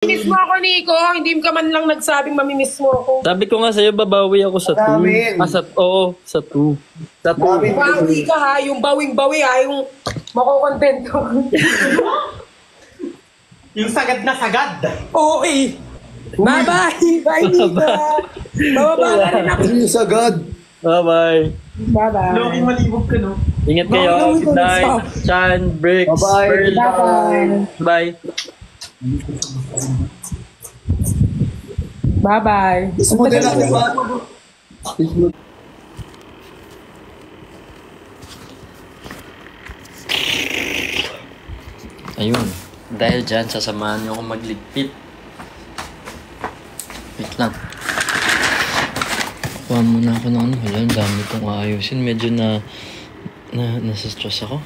Mamimiss mo ako, Nico. Hindi ka man lang nagsabing mamimiss mo ako. Sabi ko nga sa'yo, babawi ako sa 2. Sa 2. Sa 2. Bawi ka ha, yung bawing-bawi ha, yung makukontento. Yung sagad na sagad. Oo eh. Bye-bye! Bye, Nico! Bababa na rin ako. Yung sagad. Bye-bye. Bye-bye. Loki, malibog ka, no? Ingat kayo. Good night. Chan, Bricks, Bye-bye. Pearl. Bye-bye. Bye. Bye-bye. Gusto mo din natin ba? Ayun. Dahil dyan, sasamahan niyo ako magligpit. Wait lang. Kuha muna ako ng ano. Wala, ang dami kong aayusin. Medyo nasa-stress ako.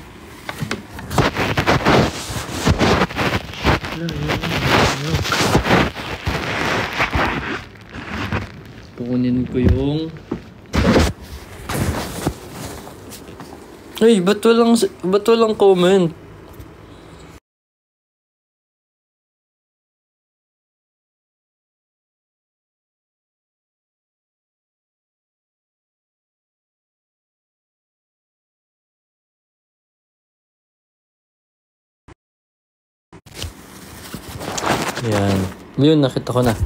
Kukunin ko yung... Ay, ba't walang comment? Yan. Yun, nakita ko na.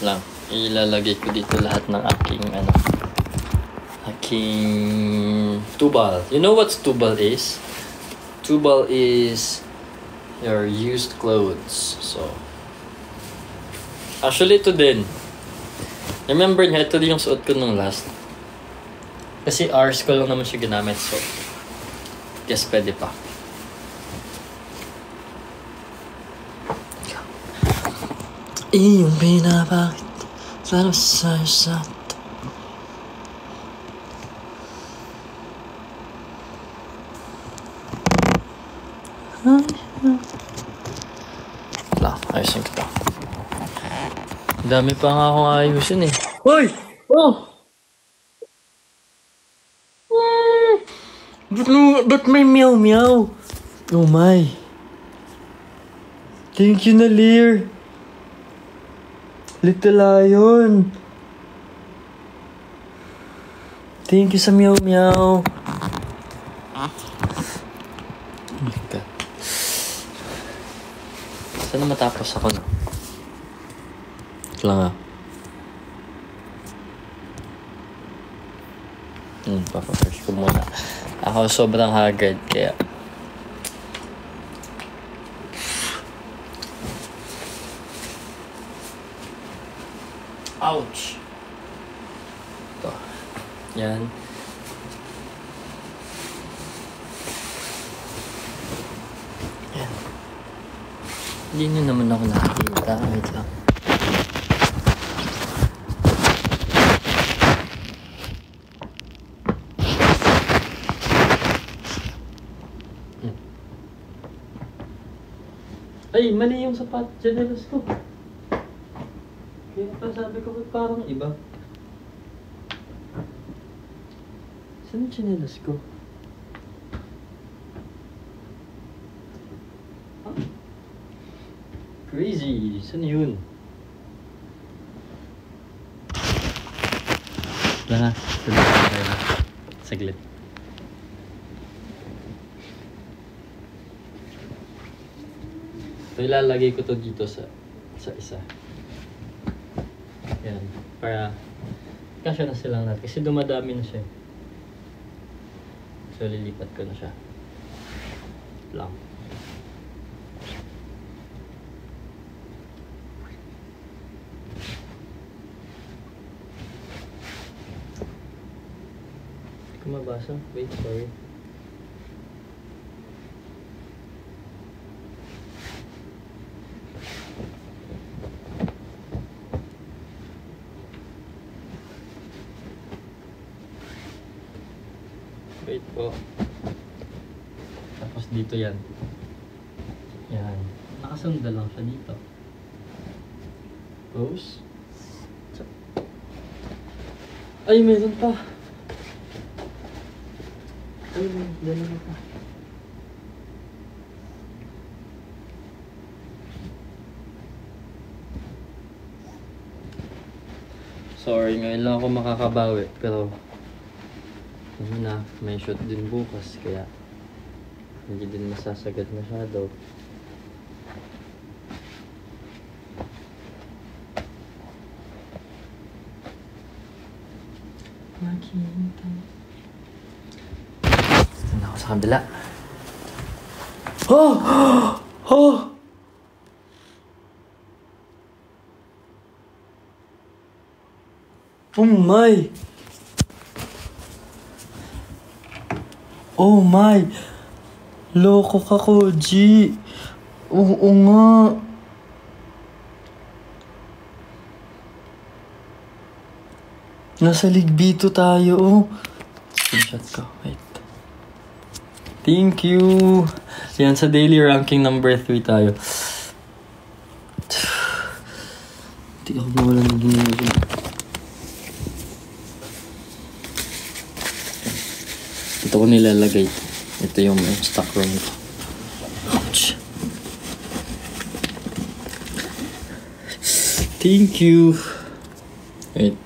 Lang. Ilalagay ko dito lahat ng aking tubal. You know what tubal is? Tubal is your used clothes. So, actually ito din. Remember niya, ito din yung suot ko nung last. Kasi hours ko lang naman siya ginamit. So, guess pwede pa. Iyong binabakit sana sa'yo sa wala, ayusin kita. Dami pa nga akong ayusin eh. Hoy! Oh! Ba't may meow meow? Oh my. Thank you, Nalir. Little Lion. Thank you sa meow meow. Oh my God. Sana matapos ako na. Ito lang ah. Papapers ko muna. Ako sobrang haggard kaya. Ouch! Ito. Yan. Yan. Hindi nyo naman ako nakikita. Wait lang. Ay, mali yung sapat. Generous ko. Kaya pa sabi ko, parang iba. Saan yung chinelas ko? Huh? Crazy! Saan yun? Wala na. Saglit. So, ilalagay ko to dito sa isa. Yan, para kasya na silang natin. Kasi dumadami na siya. So, lilipat ko na siya. Lang. Hindi ko mabasa. Wait, sorry. Wait po. Tapos dito yan. Yan. Nakasunda lang siya dito. Close. Ay, meron pa. Ay, dalawa pa. Sorry, ngayon lang ako makakabawi. Pero, ano na, may shoot din bukas. Kaya, hindi din masasagad masyado. Makita. Ito na ako sa kabila. Oh! Oh! Oh my! Oh my! Loko ka, Koji! Oo nga! Nasa ligbito tayo, oh. Screenshot ko, wait. Thank you! Yan, sa daily ranking number 3 tayo. Hindi ako mawalan ng ginagawa. Ito ko nilalagay. Ito yung stock room. Ouch! Thank you! Wait.